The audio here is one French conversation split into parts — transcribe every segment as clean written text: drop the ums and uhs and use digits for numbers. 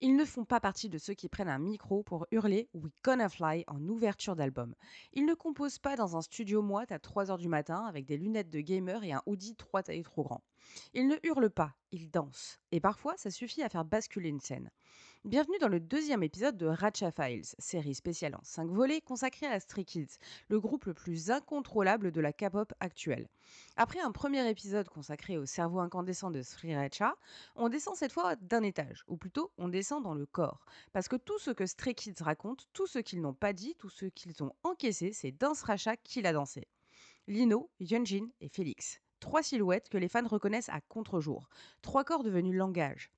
Ils ne font pas partie de ceux qui prennent un micro pour hurler We Gonna Fly en ouverture d'album. Ils ne composent pas dans un studio moite à 3 heures du matin avec des lunettes de gamer et un hoodie 3 tailles trop grand. Ils ne hurlent pas, ils dansent. Et parfois, ça suffit à faire basculer une scène. Bienvenue dans le deuxième épisode de Ratcha Files, série spéciale en 5 volets consacrée à Stray Kids, le groupe le plus incontrôlable de la K-pop actuelle. Après un premier épisode consacré au cerveau incandescent de Sriracha, on descend cette fois d'un étage, ou plutôt on descend dans le corps. Parce que tout ce que Stray Kids racontent, tout ce qu'ils n'ont pas dit, tout ce qu'ils ont encaissé, c'est dans Sriracha qu'il a dansé. Lino, Yeonjin et Félix. Trois silhouettes que les fans reconnaissent à contre-jour. Trois corps devenus langage.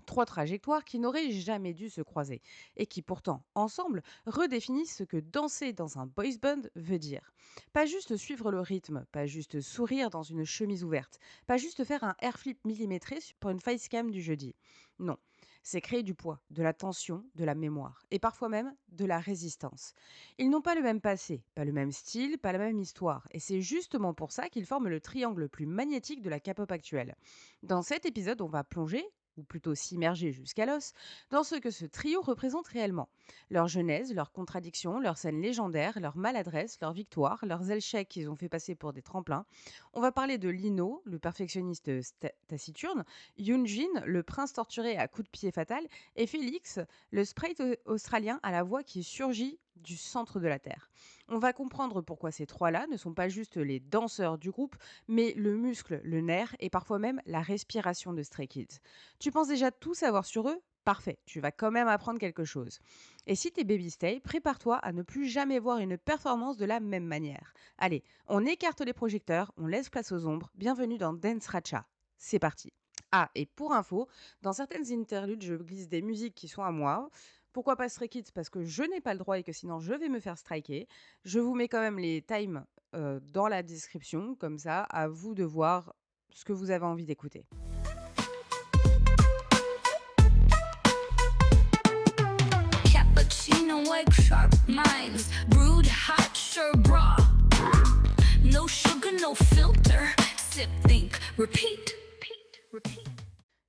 Trois trajectoires qui n'auraient jamais dû se croiser et qui pourtant, ensemble, redéfinissent ce que danser dans un boys band veut dire. Pas juste suivre le rythme, pas juste sourire dans une chemise ouverte, pas juste faire un air flip millimétré pour une facecam du jeudi. Non, c'est créer du poids, de la tension, de la mémoire et parfois même de la résistance. Ils n'ont pas le même passé, pas le même style, pas la même histoire et c'est justement pour ça qu'ils forment le triangle le plus magnétique de la K-pop actuelle. Dans cet épisode, on va plonger ou plutôt s'immerger jusqu'à l'os, dans ce que ce trio représente réellement. Leur genèse, leurs contradictions, leurs scènes légendaires, leurs maladresses, leurs victoires, leurs échecs qu'ils ont fait passer pour des tremplins. On va parler de Lino, le perfectionniste taciturne, Yoonjin, le prince torturé à coups de pied fatal, et Félix, le sprite australien à la voix qui surgit du centre de la Terre. On va comprendre pourquoi ces trois-là ne sont pas juste les danseurs du groupe, mais le muscle, le nerf et parfois même la respiration de Stray Kids. Tu penses déjà tout savoir sur eux? Parfait, tu vas quand même apprendre quelque chose. Et si t'es baby stay, prépare-toi à ne plus jamais voir une performance de la même manière. Allez, on écarte les projecteurs, on laisse place aux ombres. Bienvenue dans Dance Racha. C'est parti. Ah, et pour info, dans certaines interludes, je glisse des musiques qui sont à moi. Pourquoi pas Stray Kids? Parce que je n'ai pas le droit et que sinon je vais me faire striker. Je vous mets quand même les times dans la description, comme ça, à vous de voir ce que vous avez envie d'écouter. Cappuccino, egg sharp minds, brewed hot sherbra. No sugar, no filter. Sip, think, repeat. Repeat.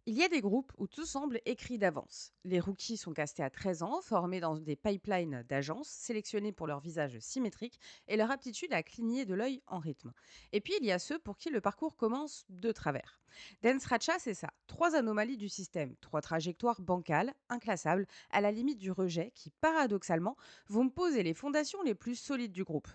Il y a des groupes où tout semble écrit d'avance. Les rookies sont castés à 13 ans, formés dans des pipelines d'agences, sélectionnés pour leur visage symétrique et leur aptitude à cligner de l'œil en rythme. Et puis il y a ceux pour qui le parcours commence de travers. Dance Racha, c'est ça. Trois anomalies du système, trois trajectoires bancales, inclassables, à la limite du rejet, qui paradoxalement vont poser les fondations les plus solides du groupe.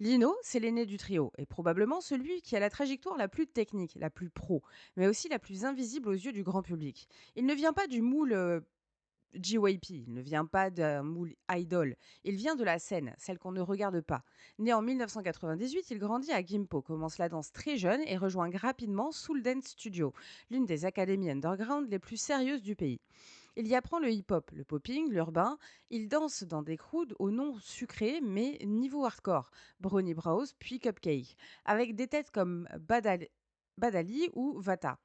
Lino, c'est l'aîné du trio et probablement celui qui a la trajectoire la plus technique, la plus pro, mais aussi la plus invisible aux yeux du grand public. Il ne vient pas du moule JYP, il ne vient pas d'un moule idol, il vient de la scène, celle qu'on ne regarde pas. Né en 1998, il grandit à Gimpo, commence la danse très jeune et rejoint rapidement Soul Dance Studio, l'une des académies underground les plus sérieuses du pays. Il y apprend le hip-hop, le popping, l'urbain. Il danse dans des crews au nom sucré, mais niveau hardcore. Brownie Bros, puis Cupcake. Avec des têtes comme Badali ou Vata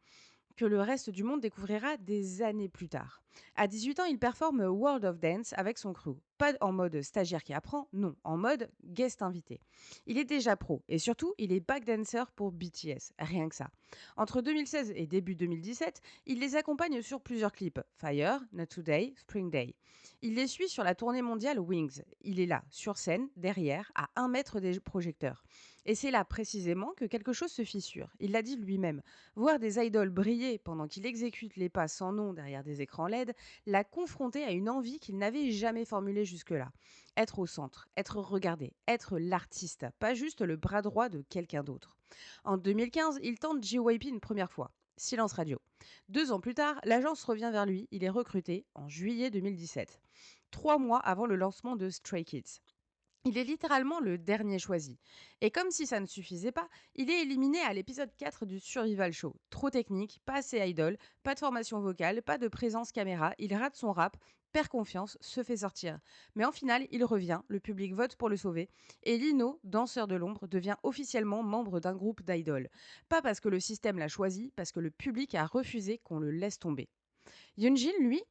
que le reste du monde découvrira des années plus tard. À 18 ans, il performe World of Dance avec son crew. Pas en mode stagiaire qui apprend, non, en mode guest invité. Il est déjà pro et surtout, il est backdancer pour BTS, rien que ça. Entre 2016 et début 2017, il les accompagne sur plusieurs clips Fire, Not Today, Spring Day. Il les suit sur la tournée mondiale Wings. Il est là, sur scène, derrière, à 1 mètre des projecteurs. Et c'est là précisément que quelque chose se fissure. Il l'a dit lui-même. Voir des idoles briller pendant qu'il exécute les pas sans nom derrière des écrans LED l'a confronté à une envie qu'il n'avait jamais formulée jusque-là. Être au centre, être regardé, être l'artiste, pas juste le bras droit de quelqu'un d'autre. En 2015, il tente JYP une première fois. Silence radio. 2 ans plus tard, l'agence revient vers lui. Il est recruté en juillet 2017, 3 mois avant le lancement de Stray Kids. Il est littéralement le dernier choisi. Et comme si ça ne suffisait pas, il est éliminé à l'épisode 4 du Survival Show. Trop technique, pas assez idol, pas de formation vocale, pas de présence caméra, il rate son rap, perd confiance, se fait sortir. Mais en finale, il revient, le public vote pour le sauver, et Lino, danseur de l'ombre, devient officiellement membre d'un groupe d'idoles. Pas parce que le système l'a choisi, parce que le public a refusé qu'on le laisse tomber. Yunjin, lui,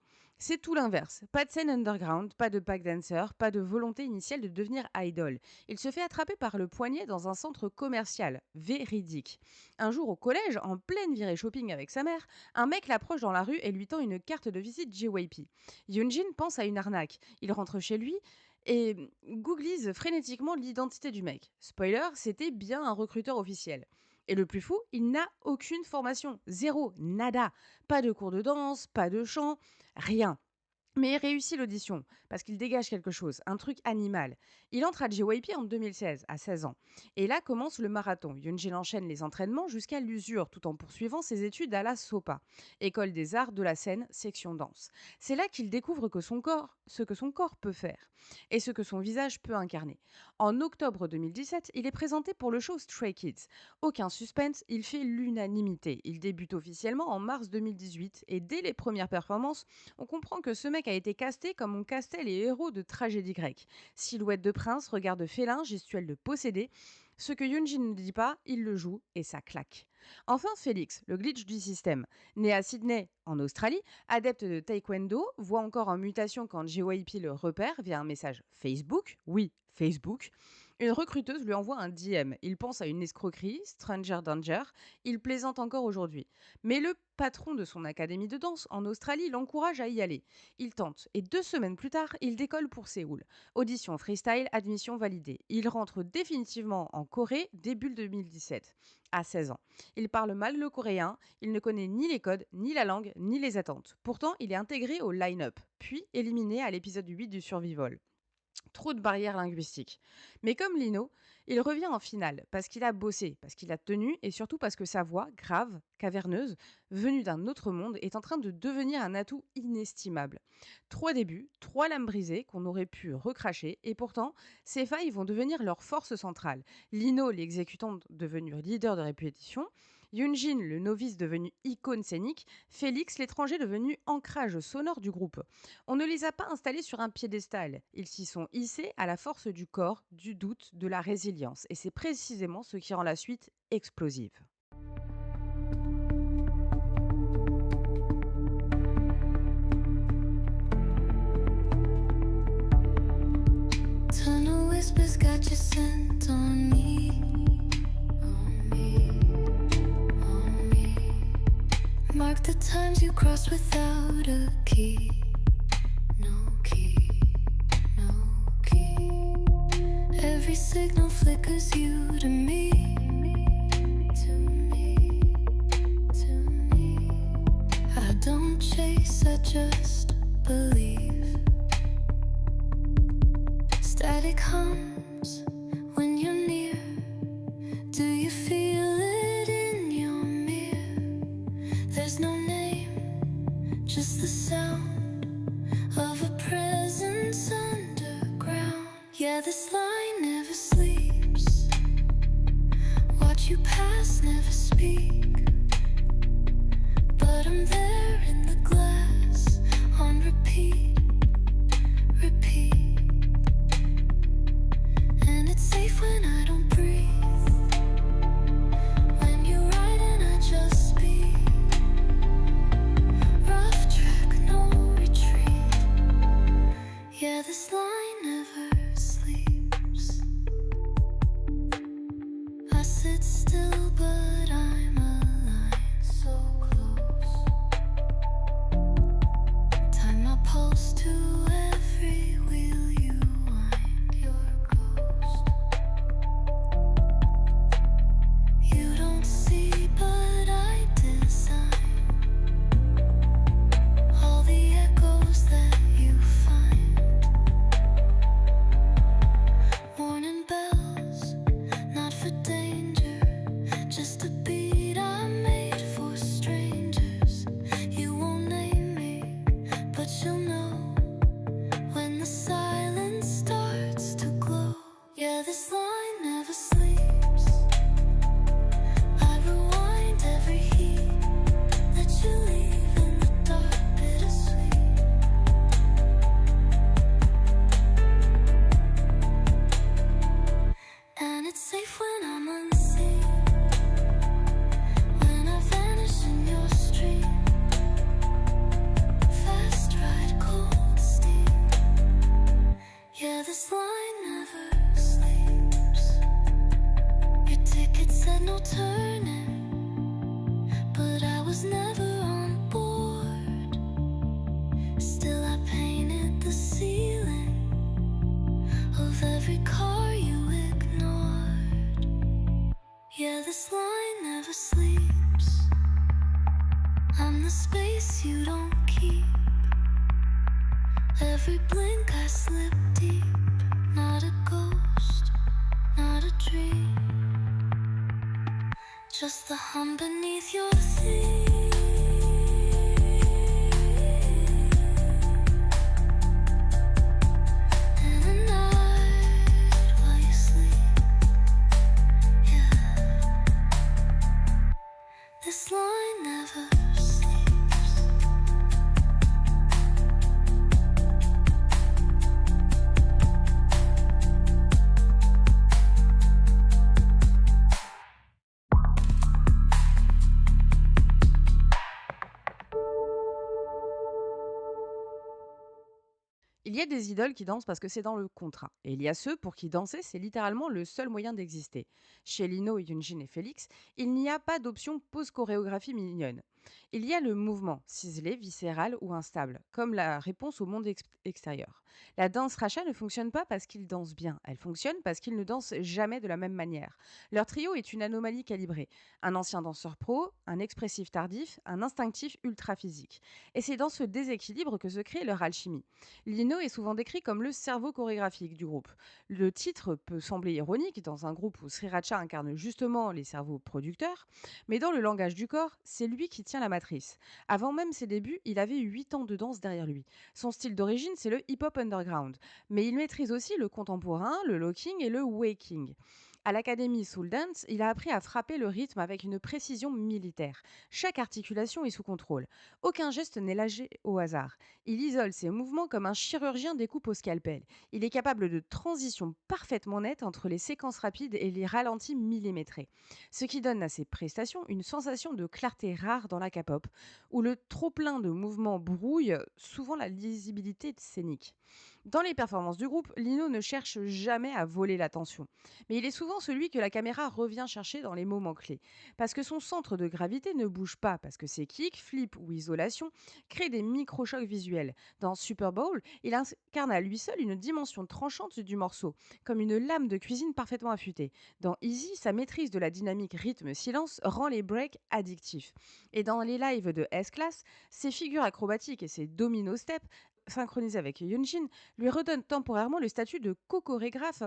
C'est tout l'inverse. Pas de scène underground, pas de pack dancer, pas de volonté initiale de devenir idol. Il se fait attraper par le poignet dans un centre commercial. Véridique. Un jour au collège, en pleine virée shopping avec sa mère, un mec l'approche dans la rue et lui tend une carte de visite JYP. Yoonjin pense à une arnaque. Il rentre chez lui et googlise frénétiquement l'identité du mec. Spoiler, c'était bien un recruteur officiel. Et le plus fou, il n'a aucune formation. Zéro, nada. Pas de cours de danse, pas de chant, rien. Mais il réussit l'audition, parce qu'il dégage quelque chose, un truc animal. Il entre à JYP en 2016, à 16 ans. Et là commence le marathon. Yoonjin enchaîne les entraînements jusqu'à l'usure, tout en poursuivant ses études à la SOPA, École des arts de la scène, section danse. C'est là qu'il découvre ce que son corps peut faire, et ce que son visage peut incarner. En octobre 2017, il est présenté pour le show Stray Kids. Aucun suspense, il fait l'unanimité. Il débute officiellement en mars 2018, et dès les premières performances, on comprend que ce mec a été casté comme on castait les héros de tragédie grecque. Silhouette de prince, regard de félin, gestuelle de possédé. Ce que Yoonjin ne dit pas, il le joue et ça claque. Enfin, Félix, le glitch du système. Né à Sydney, en Australie, adepte de taekwondo, voit encore en mutation quand JYP le repère via un message Facebook. Oui, Facebook. Une recruteuse lui envoie un DM. Il pense à une escroquerie, Stranger Danger. Il plaisante encore aujourd'hui. Mais le patron de son académie de danse en Australie l'encourage à y aller. Il tente et 2 semaines plus tard, il décolle pour Séoul. Audition freestyle, admission validée. Il rentre définitivement en Corée début 2017, à 16 ans. Il parle mal le coréen, il ne connaît ni les codes, ni la langue, ni les attentes. Pourtant, il est intégré au line-up, puis éliminé à l'épisode 8 du Survival. Trop de barrières linguistiques. Mais comme Lino, il revient en finale parce qu'il a bossé, parce qu'il a tenu et surtout parce que sa voix, grave, caverneuse, venue d'un autre monde, est en train de devenir un atout inestimable. 3 débuts, 3 lames brisées qu'on aurait pu recracher et pourtant, ces failles vont devenir leur force centrale. Lino, l'exécutant devenu leader de répétition, Yoonjin, le novice devenu icône scénique, Félix, l'étranger devenu ancrage sonore du groupe. On ne les a pas installés sur un piédestal, ils s'y sont hissés à la force du corps, du doute, de la résilience. Et c'est précisément ce qui rend la suite explosive. Tunnel whispers got you sent on me, on me, on me. Mark the times you crossed without a key. No key, no key. Every signal flickers you to me. To me, to me. I don't chase, I just believe. Static hums when you're near. Do you feel it in your mirror? There's no name, just the sound of a presence underground. Yeah, this line never sleeps. Watch you pass, never speak. But I'm there in the glass, on repeat, repeat. And it's safe when I don't breathe. When you ride and I just speak. Rough track, no retreat. Yeah, this line never sleeps. I sit still, but I'm alive. So close. Time my pulse to every wheel you wind. Your ghost. You don't see, but I design all the echoes that you find. This line never sleeps. I'm the space you don't keep. Every blink I slip deep. Not a ghost, not a dream. Just the hum beneath your theme. In the night while you sleep, yeah. This line never sleeps. Il y a des idoles qui dansent parce que c'est dans le contrat. Et il y a ceux pour qui danser, c'est littéralement le seul moyen d'exister. Chez Lino, Yunjin et Félix, il n'y a pas d'option pause chorégraphie mignonne. Il y a le mouvement, ciselé, viscéral ou instable, comme la réponse au monde extérieur. La danse racha ne fonctionne pas parce qu'ils dansent bien, elle fonctionne parce qu'ils ne dansent jamais de la même manière. Leur trio est une anomalie calibrée. Un ancien danseur pro, un expressif tardif, un instinctif ultra physique. Et c'est dans ce déséquilibre que se crée leur alchimie. Lino est souvent décrit comme le cerveau chorégraphique du groupe. Le titre peut sembler ironique dans un groupe où Sriracha incarne justement les cerveaux producteurs, mais dans le langage du corps, c'est lui qui tient la matrice. Avant même ses débuts, il avait 8 ans de danse derrière lui. Son style d'origine, c'est le hip-hop underground, mais il maîtrise aussi le contemporain, le locking et le waking. À l'Académie Soul Dance, il a appris à frapper le rythme avec une précision militaire. Chaque articulation est sous contrôle. Aucun geste n'est lâché au hasard. Il isole ses mouvements comme un chirurgien découpe au scalpel. Il est capable de transitions parfaitement nettes entre les séquences rapides et les ralentis millimétrés. Ce qui donne à ses prestations une sensation de clarté rare dans la K-pop, où le trop-plein de mouvements brouille souvent la lisibilité scénique. Dans les performances du groupe, Lino ne cherche jamais à voler l'attention. Mais il est souvent celui que la caméra revient chercher dans les moments clés. Parce que son centre de gravité ne bouge pas, parce que ses kicks, flips ou isolations créent des micro-chocs visuels. Dans Super Bowl, il incarne à lui seul une dimension tranchante du morceau, comme une lame de cuisine parfaitement affûtée. Dans Easy, sa maîtrise de la dynamique rythme-silence rend les breaks addictifs. Et dans les lives de S-Class, ses figures acrobatiques et ses domino steps, synchronisés avec Yunjin, lui redonnent temporairement le statut de co-chorégraphe.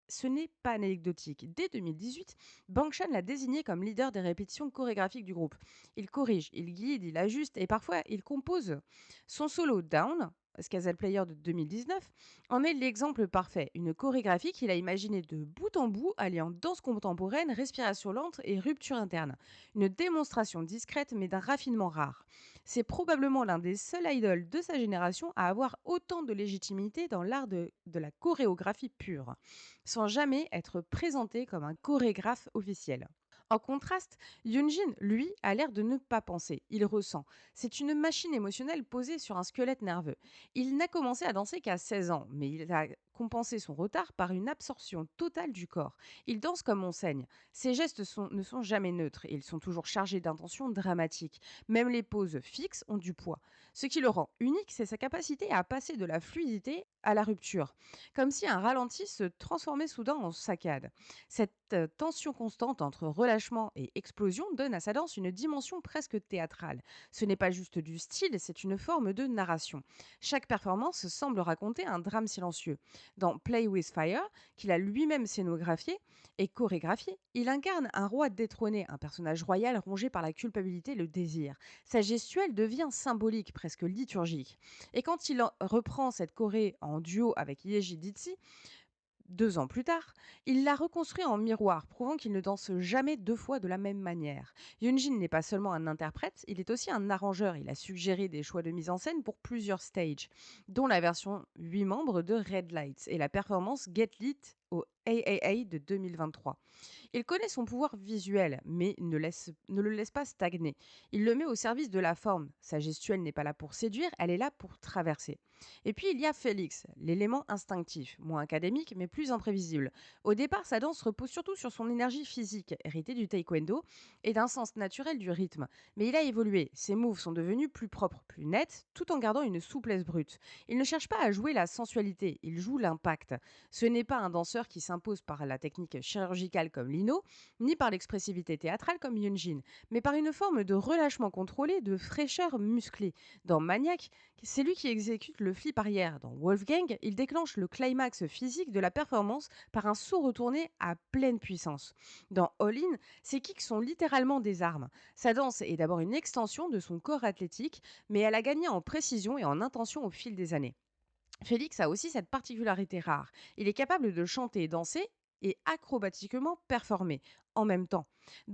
Ce n'est pas anecdotique. Dès 2018, Bang Chan l'a désigné comme leader des répétitions chorégraphiques du groupe. Il corrige, il guide, il ajuste et parfois il compose. Son solo Down, Skazel Player de 2019, en est l'exemple parfait. Une chorégraphie qu'il a imaginée de bout en bout, alliant danse contemporaine, respiration lente et rupture interne. Une démonstration discrète mais d'un raffinement rare. C'est probablement l'un des seuls idoles de sa génération à avoir autant de légitimité dans l'art de la chorégraphie pure, sans jamais être présenté comme un chorégraphe officiel. En contraste, Yunjin, lui, a l'air de ne pas penser, il ressent. C'est une machine émotionnelle posée sur un squelette nerveux. Il n'a commencé à danser qu'à 16 ans, mais il a compensé son retard par une absorption totale du corps. Il danse comme on saigne. Ses gestes ne sont jamais neutres, ils sont toujours chargés d'intentions dramatiques. Même les poses fixes ont du poids. Ce qui le rend unique, c'est sa capacité à passer de la fluidité à la rupture, comme si un ralenti se transformait soudain en saccade. Cette tension constante entre relâchement et explosion donne à sa danse une dimension presque théâtrale. Ce n'est pas juste du style, c'est une forme de narration. Chaque performance semble raconter un drame silencieux. Dans Play with Fire, qu'il a lui-même scénographié et chorégraphié, il incarne un roi détrôné, un personnage royal rongé par la culpabilité et le désir. Sa gestuelle devient symbolique, presque liturgique. Et quand il reprend cette choré en duo avec Yeji Ditsi, 2 ans plus tard, il l'a reconstruit en miroir, prouvant qu'il ne danse jamais 2 fois de la même manière. Yunjin n'est pas seulement un interprète, il est aussi un arrangeur. Il a suggéré des choix de mise en scène pour plusieurs stages, dont la version 8 membres de Red Lights et la performance Get Lit au AAA de 2023. Il connaît son pouvoir visuel, mais ne le laisse pas stagner. Il le met au service de la forme. Sa gestuelle n'est pas là pour séduire, elle est là pour traverser. Et puis il y a Félix, l'élément instinctif, moins académique mais plus imprévisible. Au départ, sa danse repose surtout sur son énergie physique, héritée du taekwondo, et d'un sens naturel du rythme. Mais il a évolué, ses moves sont devenus plus propres, plus nets, tout en gardant une souplesse brute. Il ne cherche pas à jouer la sensualité, il joue l'impact. Ce n'est pas un danseur danseur qui s'impose par la technique chirurgicale comme Lino, ni par l'expressivité théâtrale comme Yunjin, mais par une forme de relâchement contrôlé, de fraîcheur musclée. Dans Maniac, c'est lui qui exécute le flip arrière. Dans Wolfgang, il déclenche le climax physique de la performance par un saut retourné à pleine puissance. Dans All In, ses kicks sont littéralement des armes. Sa danse est d'abord une extension de son corps athlétique, mais elle a gagné en précision et en intention au fil des années. Félix a aussi cette particularité rare. Il est capable de chanter et danser et acrobatiquement performer en même temps,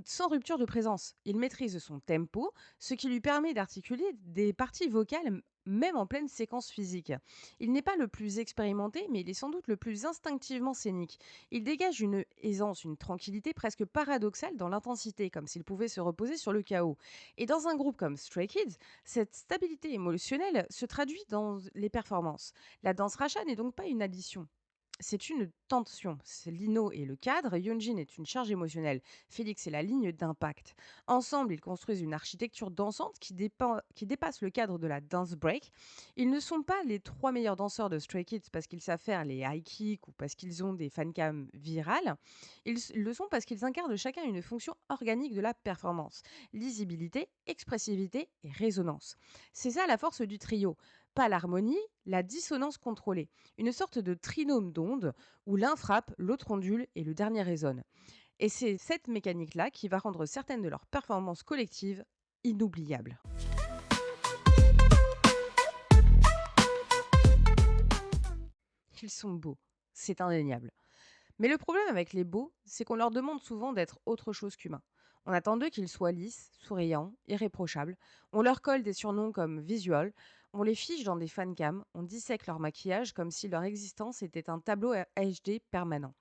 sans rupture de présence. Il maîtrise son tempo, ce qui lui permet d'articuler des parties vocales même en pleine séquence physique. Il n'est pas le plus expérimenté, mais il est sans doute le plus instinctivement scénique. Il dégage une aisance, une tranquillité presque paradoxale dans l'intensité, comme s'il pouvait se reposer sur le chaos. Et dans un groupe comme Stray Kids, cette stabilité émotionnelle se traduit dans les performances. La danse racha n'est donc pas une addition. C'est une tension. C'est Lino et le cadre, Yunjin est une charge émotionnelle, Félix est la ligne d'impact. Ensemble, ils construisent une architecture dansante qui dépasse le cadre de la dance break. Ils ne sont pas les trois meilleurs danseurs de Stray Kids parce qu'ils savent faire les high kicks ou parce qu'ils ont des fancams virales. Ils le sont parce qu'ils incarnent chacun une fonction organique de la performance. Lisibilité, expressivité et résonance. C'est ça la force du trio. Pas l'harmonie, la dissonance contrôlée. Une sorte de trinôme d'ondes où l'un frappe, l'autre ondule et le dernier résonne. Et c'est cette mécanique-là qui va rendre certaines de leurs performances collectives inoubliables. Ils sont beaux, c'est indéniable. Mais le problème avec les beaux, c'est qu'on leur demande souvent d'être autre chose qu'humains. On attend d'eux qu'ils soient lisses, souriants, irréprochables. On leur colle des surnoms comme visual. On les fiche dans des fancams. On dissèque leur maquillage comme si leur existence était un tableau HD permanent.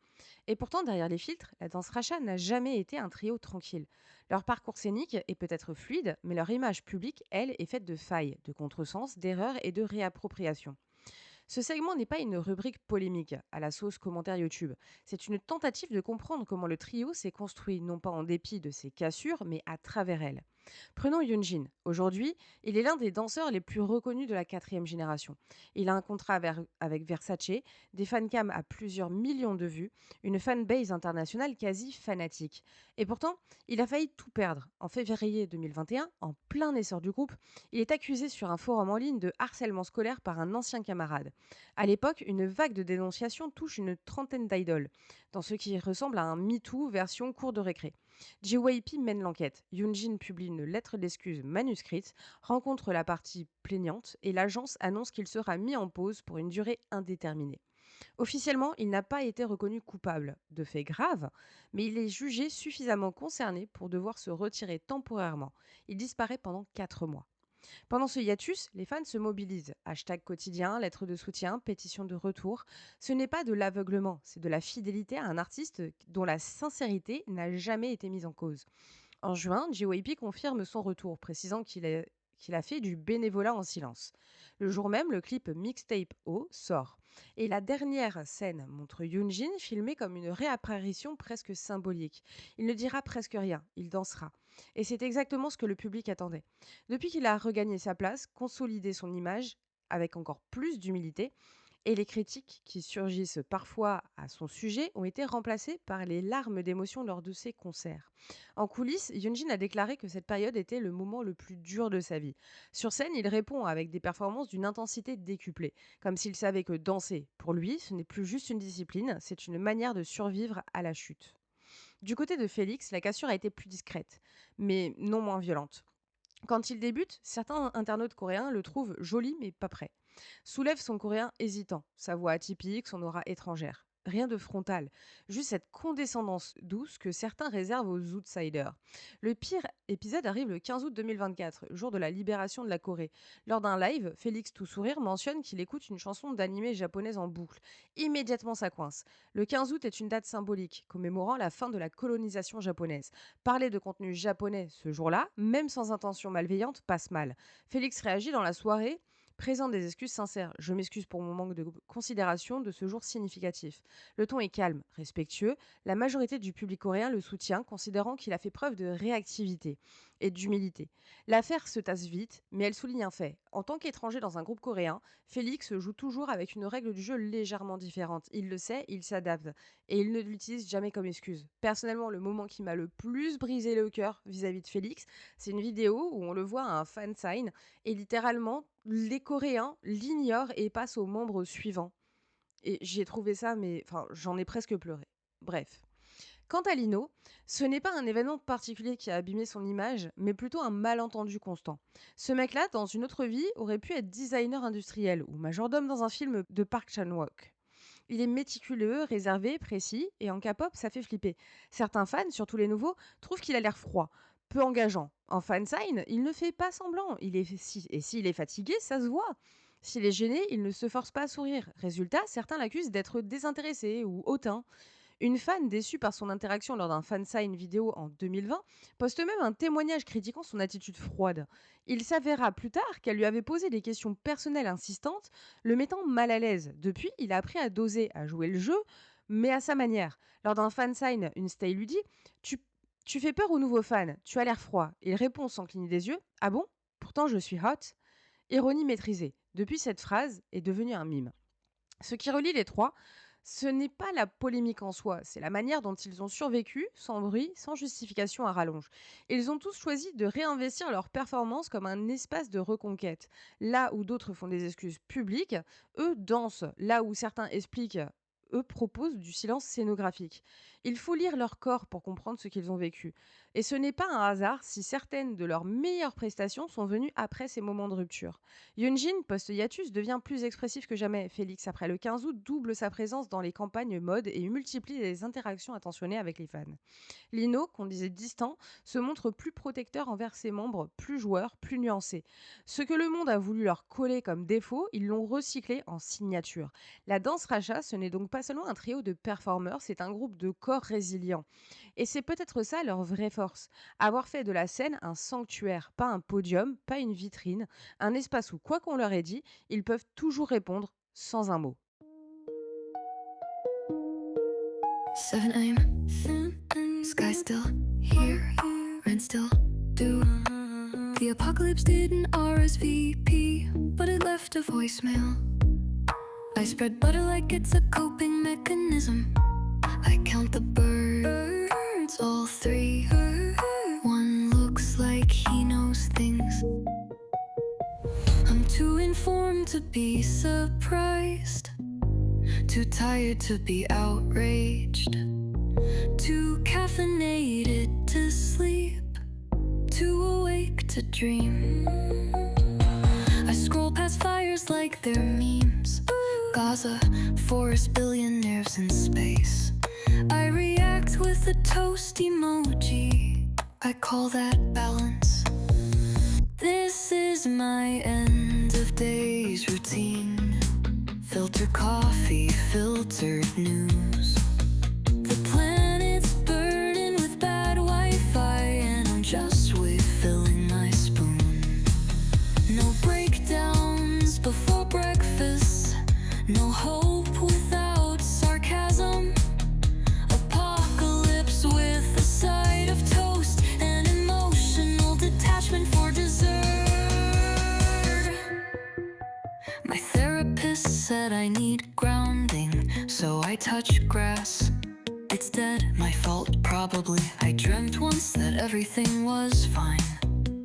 Et pourtant, derrière les filtres, la danse Racha n'a jamais été un trio tranquille. Leur parcours scénique est peut-être fluide, mais leur image publique, elle, est faite de failles, de contresens, d'erreurs et de réappropriation. Ce segment n'est pas une rubrique polémique à la sauce commentaire YouTube. C'est une tentative de comprendre comment le trio s'est construit, non pas en dépit de ses cassures, mais à travers elles. Prenons Yunjin. Aujourd'hui, il est l'un des danseurs les plus reconnus de la quatrième génération. Il a un contrat avec Versace, des fancams à plusieurs millions de vues, une fanbase internationale quasi fanatique. Et pourtant, il a failli tout perdre. En février 2021, en plein essor du groupe, il est accusé sur un forum en ligne de harcèlement scolaire par un ancien camarade. À l'époque, une vague de dénonciations touche une trentaine d'idoles, dans ce qui ressemble à un MeToo version cours de récré. JYP mène l'enquête. Yoonjin publie une lettre d'excuse manuscrite, rencontre la partie plaignante et l'agence annonce qu'il sera mis en pause pour une durée indéterminée. Officiellement, il n'a pas été reconnu coupable de faits graves, mais il est jugé suffisamment concerné pour devoir se retirer temporairement. Il disparaît pendant 4 mois. Pendant ce hiatus, les fans se mobilisent. Hashtag quotidien, lettres de soutien, pétition de retour. Ce n'est pas de l'aveuglement, c'est de la fidélité à un artiste dont la sincérité n'a jamais été mise en cause. En juin, JYP confirme son retour, précisant qu'il a fait du bénévolat en silence. Le jour même, le clip Mixtape O sort. Et la dernière scène montre Yoonjin filmé comme une réapparition presque symbolique. Il ne dira presque rien, il dansera. Et c'est exactement ce que le public attendait. Depuis qu'il a regagné sa place, consolidé son image avec encore plus d'humilité, et les critiques qui surgissent parfois à son sujet ont été remplacées par les larmes d'émotion lors de ses concerts. En coulisses, Yoonjin a déclaré que cette période était le moment le plus dur de sa vie. Sur scène, il répond avec des performances d'une intensité décuplée, comme s'il savait que danser, pour lui, ce n'est plus juste une discipline, c'est une manière de survivre à la chute. Du côté de Félix, la cassure a été plus discrète, mais non moins violente. Quand il débute, certains internautes coréens le trouvent joli mais pas prêt. Soulève son coréen hésitant, sa voix atypique, son aura étrangère. Rien de frontal, juste cette condescendance douce que certains réservent aux outsiders. Le pire épisode arrive le 15 août 2024, jour de la libération de la Corée. Lors d'un live, Félix Tout Sourire mentionne qu'il écoute une chanson d'animé japonaise en boucle. Immédiatement ça coince. Le 15 août est une date symbolique, commémorant la fin de la colonisation japonaise. Parler de contenu japonais ce jour-là, même sans intention malveillante, passe mal. Félix réagit dans la soirée Présente des excuses sincères. Je m'excuse pour mon manque de considération de ce jour significatif. Le ton est calme, respectueux. La majorité du public coréen le soutient, considérant qu'il a fait preuve de réactivité et d'humilité. L'affaire se tasse vite, mais elle souligne un fait. En tant qu'étranger dans un groupe coréen, Félix joue toujours avec une règle du jeu légèrement différente. Il le sait, il s'adapte et il ne l'utilise jamais comme excuse. Personnellement, le moment qui m'a le plus brisé le cœur vis-à-vis de Félix, c'est une vidéo où on le voit à un fan sign et littéralement, les Coréens l'ignorent et passent aux membres suivants. Et j'ai trouvé ça, mais enfin, j'en ai presque pleuré. Bref. Quant à Lino, ce n'est pas un événement particulier qui a abîmé son image, mais plutôt un malentendu constant. Ce mec-là, dans une autre vie, aurait pu être designer industriel ou majordome dans un film de Park Chan-wook. Il est méticuleux, réservé, précis, et en K-pop, ça fait flipper. Certains fans, surtout les nouveaux, trouvent qu'il a l'air froid, peu engageant. En fansign, il ne fait pas semblant. Et s'il est fatigué, ça se voit. S'il est gêné, il ne se force pas à sourire. Résultat, certains l'accusent d'être désintéressé ou hautain. Une fan déçue par son interaction lors d'un fansign vidéo en 2020 poste même un témoignage critiquant son attitude froide. Il s'avéra plus tard qu'elle lui avait posé des questions personnelles insistantes, le mettant mal à l'aise. Depuis, il a appris à doser, à jouer le jeu, mais à sa manière. Lors d'un fansign, une stay lui dit tu fais peur aux nouveaux fans, tu as l'air froid. Il répond sans cligner des yeux Ah bon Pourtant je suis hot. Ironie maîtrisée. Depuis, cette phrase est devenue un mime. Ce qui relie les trois, ce n'est pas la polémique en soi, c'est la manière dont ils ont survécu, sans bruit, sans justification à rallonge. Ils ont tous choisi de réinvestir leur performance comme un espace de reconquête. Là où d'autres font des excuses publiques, eux dansent. Là où certains expliquent, eux proposent du silence scénographique. Il faut lire leur corps pour comprendre ce qu'ils ont vécu. Et ce n'est pas un hasard si certaines de leurs meilleures prestations sont venues après ces moments de rupture. Yunjin, post-hiatus, devient plus expressif que jamais. Félix, après le 15 août, double sa présence dans les campagnes mode et multiplie les interactions attentionnées avec les fans. Lino, qu'on disait distant, se montre plus protecteur envers ses membres, plus joueur, plus nuancé. Ce que le monde a voulu leur coller comme défaut, ils l'ont recyclé en signature. La danse Racha, ce n'est donc pas seulement un trio de performeurs, c'est un groupe de corps résilients. Et c'est peut-être ça leur vraie force, avoir fait de la scène un sanctuaire, pas un podium, pas une vitrine, un espace où, quoi qu'on leur ait dit, ils peuvent toujours répondre sans un mot. 7 a.m. Sky still here, rain still due. The apocalypse didn't RSVP, but it left a voicemail. I spread butter like it's a coping mechanism. I count the birds, all three. One looks like he knows things. I'm too informed to be surprised, too tired to be outraged, too caffeinated to sleep, too awake to dream. I scroll past fires like they're memes. Gaza, forest, billionaires in space. I react with a toast emoji. I call that balance. This is my end of days routine. Filter coffee, filtered news. The planet's burdened with bad Wi-Fi, and I'm just refilling my spoon. No breakdowns before breakfast. No hope without sarcasm. Apocalypse with a side of toast and emotional detachment for dessert. My therapist said I need grounding, so I touch grass. It's dead, my fault probably. I dreamt once that everything was fine.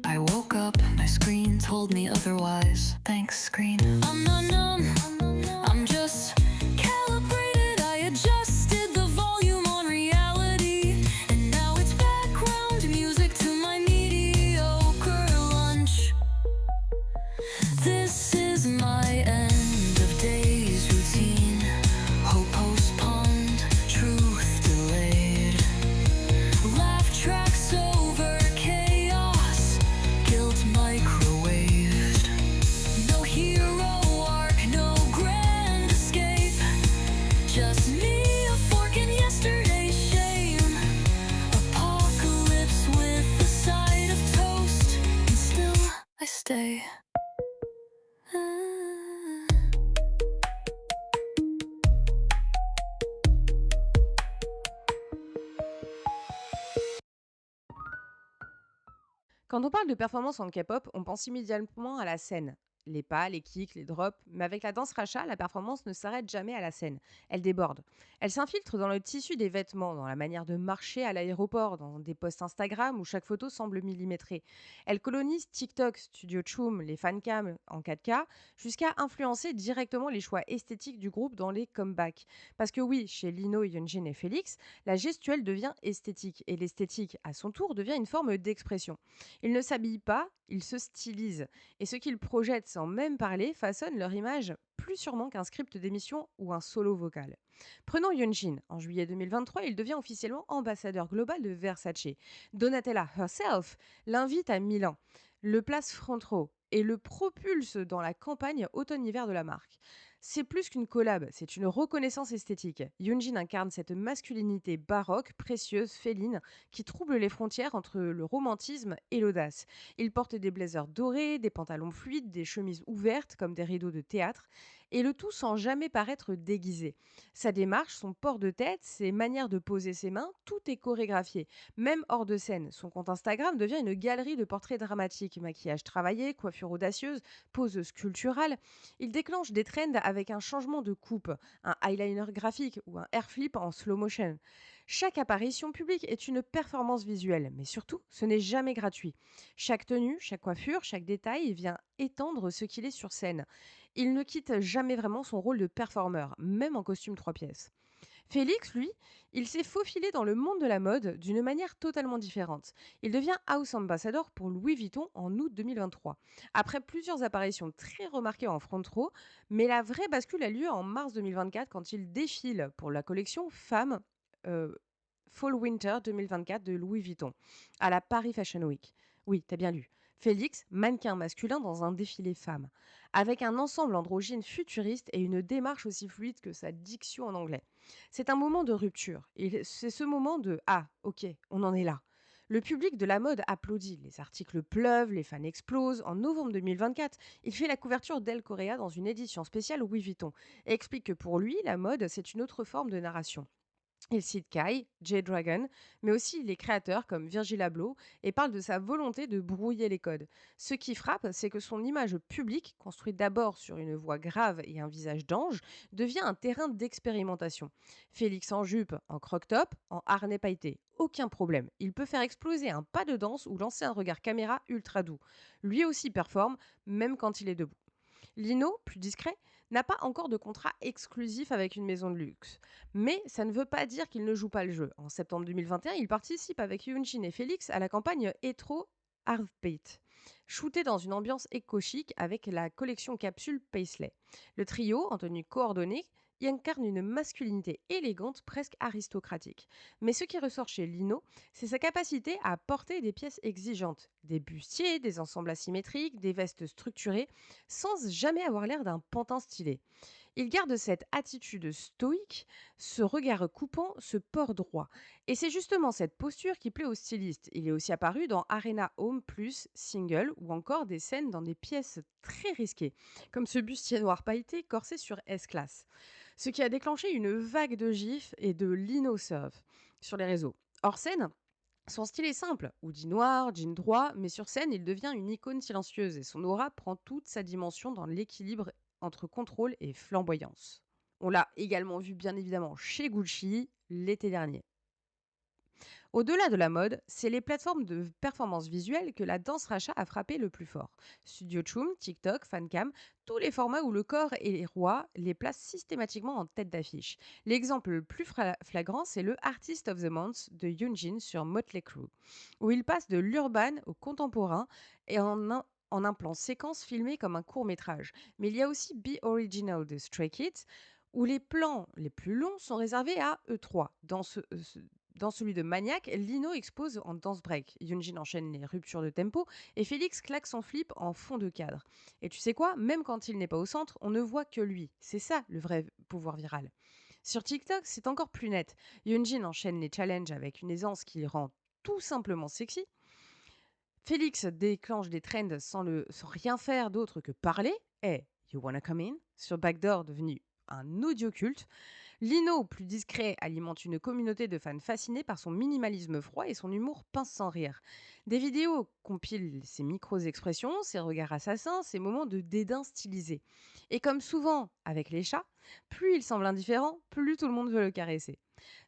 I woke up, my screen told me otherwise. Thanks, screen. I'm not numb, I'm just calibrated. I adjusted the volume on reality, and now it's background music to my mediocre lunch. This is my end of days routine. Hope postponed, truth delayed. Laugh tracks over chaos, guilt microwaved. No hero arc, no Quand on parle de performance en K-pop, on pense immédiatement à la scène. Les pas, les kicks, les drops. Mais avec la danse racha, la performance ne s'arrête jamais à la scène. Elle déborde. Elle s'infiltre dans le tissu des vêtements, dans la manière de marcher à l'aéroport, dans des posts Instagram où chaque photo semble millimétrée. Elle colonise TikTok, Studio Choom, les fancams en 4K, jusqu'à influencer directement les choix esthétiques du groupe dans les comebacks. Parce que oui, chez Lino, Hyunjin et Félix, la gestuelle devient esthétique. Et l'esthétique, à son tour, devient une forme d'expression. Ils ne s'habillent pas, ils se stylisent. Et ce qu'ils projettent sans même parler façonne leur image plus sûrement qu'un script d'émission ou un solo vocal. Prenons Yunjin. En juillet 2023, il devient officiellement ambassadeur global de Versace. Donatella herself l'invite à Milan, le place front row et le propulse dans la campagne automne-hiver de la marque. C'est plus qu'une collab, c'est une reconnaissance esthétique. Yunjin incarne cette masculinité baroque, précieuse, féline, qui trouble les frontières entre le romantisme et l'audace. Il porte des blazers dorés, des pantalons fluides, des chemises ouvertes comme des rideaux de théâtre, et le tout sans jamais paraître déguisé. Sa démarche, son port de tête, ses manières de poser ses mains, tout est chorégraphié. Même hors de scène, son compte Instagram devient une galerie de portraits dramatiques, maquillage travaillé, coiffure audacieuse, pose sculpturale. Il déclenche des trends avec un changement de coupe, un eyeliner graphique ou un hair flip en slow motion. Chaque apparition publique est une performance visuelle, mais surtout, ce n'est jamais gratuit. Chaque tenue, chaque coiffure, chaque détail vient étendre ce qu'il est sur scène. Il ne quitte jamais vraiment son rôle de performeur, même en costume 3 pièces. Félix, lui, il s'est faufilé dans le monde de la mode d'une manière totalement différente. Il devient house ambassador pour Louis Vuitton en août 2023, après plusieurs apparitions très remarquées en front row, mais la vraie bascule a lieu en mars 2024 quand il défile pour la collection Femmes euh, Fall Winter 2024 de Louis Vuitton à la Paris Fashion Week. Oui, t'as bien lu. Félix, mannequin masculin dans un défilé femme, avec un ensemble androgyne futuriste et une démarche aussi fluide que sa diction en anglais. C'est un moment de rupture. Et c'est ce moment de ah, ok, on en est là. Le public de la mode applaudit. Les articles pleuvent, les fans explosent. En novembre 2024, il fait la couverture d'El Correa dans une édition spéciale Louis Vuitton et explique que pour lui, la mode, c'est une autre forme de narration. Il cite Kai, J-Dragon, mais aussi les créateurs comme Virgil Abloh et parle de sa volonté de brouiller les codes. Ce qui frappe, c'est que son image publique, construite d'abord sur une voix grave et un visage d'ange, devient un terrain d'expérimentation. Félix en jupe, en croc-top, en harnais pailleté, aucun problème. Il peut faire exploser un pas de danse ou lancer un regard caméra ultra doux. Lui aussi performe, même quand il est debout. Lino, plus discret, n'a pas encore de contrat exclusif avec une maison de luxe. Mais ça ne veut pas dire qu'il ne joue pas le jeu. En septembre 2021, il participe avec Yunshin et Félix à la campagne Hetero Heartbeat, shootée dans une ambiance éco-chic avec la collection capsule Paisley. Le trio, en tenue coordonnée, y incarne une masculinité élégante, presque aristocratique. Mais ce qui ressort chez Lino, c'est sa capacité à porter des pièces exigeantes, des bustiers, des ensembles asymétriques, des vestes structurées, sans jamais avoir l'air d'un pantin stylé. Il garde cette attitude stoïque, ce regard coupant, ce port droit. Et c'est justement cette posture qui plaît au styliste. Il est aussi apparu dans Arena Home Plus Single ou encore des scènes dans des pièces très risquées, comme ce bustier noir pailleté corsé sur S-Class. Ce qui a déclenché une vague de gifs et de lino-surf sur les réseaux. Hors scène, son style est simple, hoodie noir, jean droit, mais sur scène, il devient une icône silencieuse et son aura prend toute sa dimension dans l'équilibre entre contrôle et flamboyance. On l'a également vu bien évidemment chez Gucci l'été dernier. Au-delà de la mode, c'est les plateformes de performance visuelle que la danse rachat a frappé le plus fort. Studio Choom, TikTok, Fancam, tous les formats où le corps est roi les placent systématiquement en tête d'affiche. L'exemple le plus flagrant, c'est le Artist of the Month de Yoonjin sur Motley Crue, où il passe de l'urban au contemporain et en un plan séquence filmé comme un court métrage. Mais il y a aussi Be Original de Stray Kids, où les plans les plus longs sont réservés à E3. Dans celui de Maniac, Lino expose en dance break. Yunjin enchaîne les ruptures de tempo et Félix claque son flip en fond de cadre. Et tu sais quoi? Même quand il n'est pas au centre, on ne voit que lui. C'est ça le vrai pouvoir viral. Sur TikTok, c'est encore plus net. Yunjin enchaîne les challenges avec une aisance qui le rend tout simplement sexy. Félix déclenche des trends sans rien faire d'autre que parler. Et You Wanna Come In sur Backdoor devenu un audioculte. Lino, plus discret, alimente une communauté de fans fascinés par son minimalisme froid et son humour pince sans rire. Des vidéos compilent ses micro-expressions, ses regards assassins, ses moments de dédain stylisés. Et comme souvent avec les chats, plus il semble indifférent, plus tout le monde veut le caresser.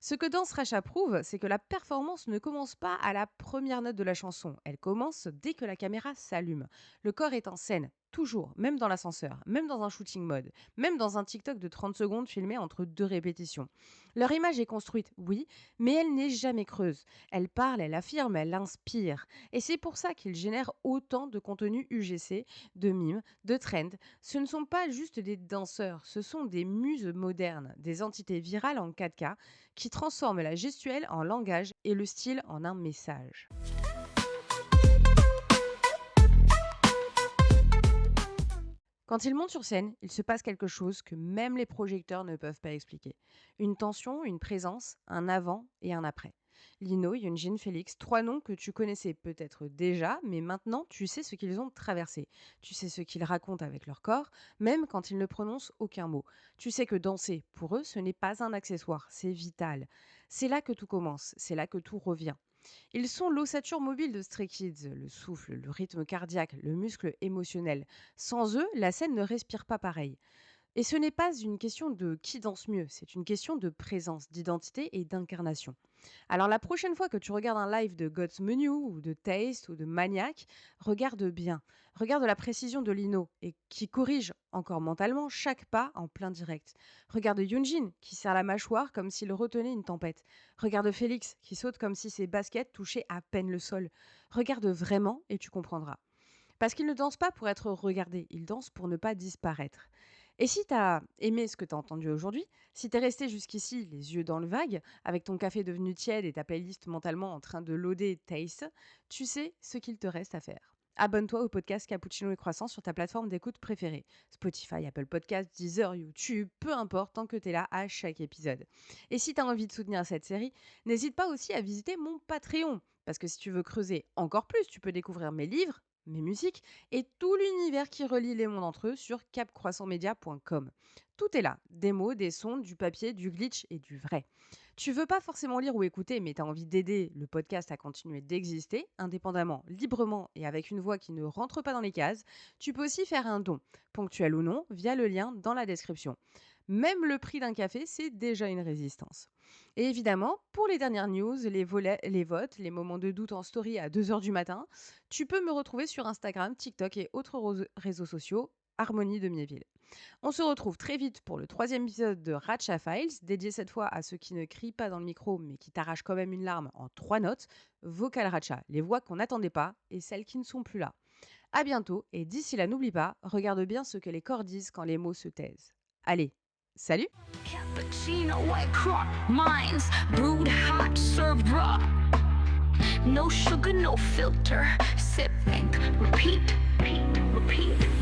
Ce que Dance Racha prouve, c'est que la performance ne commence pas à la première note de la chanson. Elle commence dès que la caméra s'allume. Le corps est en scène, toujours, même dans l'ascenseur, même dans un shooting mode, même dans un TikTok de 30 secondes filmé entre deux répétitions. Leur image est construite, oui, mais elle n'est jamais creuse. Elle parle, elle affirme, elle inspire. Et c'est pour ça qu'ils génèrent autant de contenu UGC, de mimes, de trends. Ce ne sont pas juste des danseurs, ce sont des muses modernes, des entités virales en 4K qui transforment la gestuelle en langage et le style en un message. Quand ils montent sur scène, il se passe quelque chose que même les projecteurs ne peuvent pas expliquer. Une tension, une présence, un avant et un après. Lino, Yunjin, Félix, trois noms que tu connaissais peut-être déjà, mais maintenant tu sais ce qu'ils ont traversé. Tu sais ce qu'ils racontent avec leur corps, même quand ils ne prononcent aucun mot. Tu sais que danser, pour eux, ce n'est pas un accessoire, c'est vital. C'est là que tout commence, c'est là que tout revient. Ils sont l'ossature mobile de Stray Kids, le souffle, le rythme cardiaque, le muscle émotionnel. Sans eux, la scène ne respire pas pareil. Et ce n'est pas une question de qui danse mieux, c'est une question de présence, d'identité et d'incarnation. Alors la prochaine fois que tu regardes un live de God's Menu ou de Taste ou de Maniac, regarde bien. Regarde la précision de Lino et qui corrige encore mentalement chaque pas en plein direct. Regarde Yunjin qui serre la mâchoire comme s'il retenait une tempête. Regarde Félix qui saute comme si ses baskets touchaient à peine le sol. Regarde vraiment et tu comprendras. Parce qu'ils ne dansent pas pour être regardés, ils dansent pour ne pas disparaître. Et si tu as aimé ce que tu as entendu aujourd'hui, si tu es resté jusqu'ici les yeux dans le vague, avec ton café devenu tiède et ta playlist mentalement en train de loader Taste, tu sais ce qu'il te reste à faire. Abonne-toi au podcast Cappuccino et Croissant sur ta plateforme d'écoute préférée. Spotify, Apple Podcasts, Deezer, YouTube, peu importe, tant que tu es là à chaque épisode. Et si tu as envie de soutenir cette série, n'hésite pas aussi à visiter mon Patreon. Parce que si tu veux creuser encore plus, tu peux découvrir mes livres, mes musiques et tout l'univers qui relie les mondes entre eux sur capcroissantmedia.com. Tout est là, des mots, des sons, du papier, du glitch et du vrai. Tu veux pas forcément lire ou écouter, mais tu as envie d'aider le podcast à continuer d'exister, indépendamment, librement et avec une voix qui ne rentre pas dans les cases, tu peux aussi faire un don, ponctuel ou non, via le lien dans la description. Même le prix d'un café, c'est déjà une résistance. Et évidemment, pour les dernières news, les votes, les moments de doute en story à 2h du matin, tu peux me retrouver sur Instagram, TikTok et autres réseaux sociaux, Harmonie de Miéville. On se retrouve très vite pour le 3e épisode de Ratcha Files, dédié cette fois à ceux qui ne crient pas dans le micro mais qui t'arrachent quand même une larme en 3 notes. Vocal Ratcha, les voix qu'on n'attendait pas et celles qui ne sont plus là. À bientôt et d'ici là, n'oublie pas, regarde bien ce que les corps disent quand les mots se taisent. Allez, salut! Cappuccino, white clock, mines, brewed hot, served raw. No sugar, no filter. Sip, think, repeat, repeat, repeat.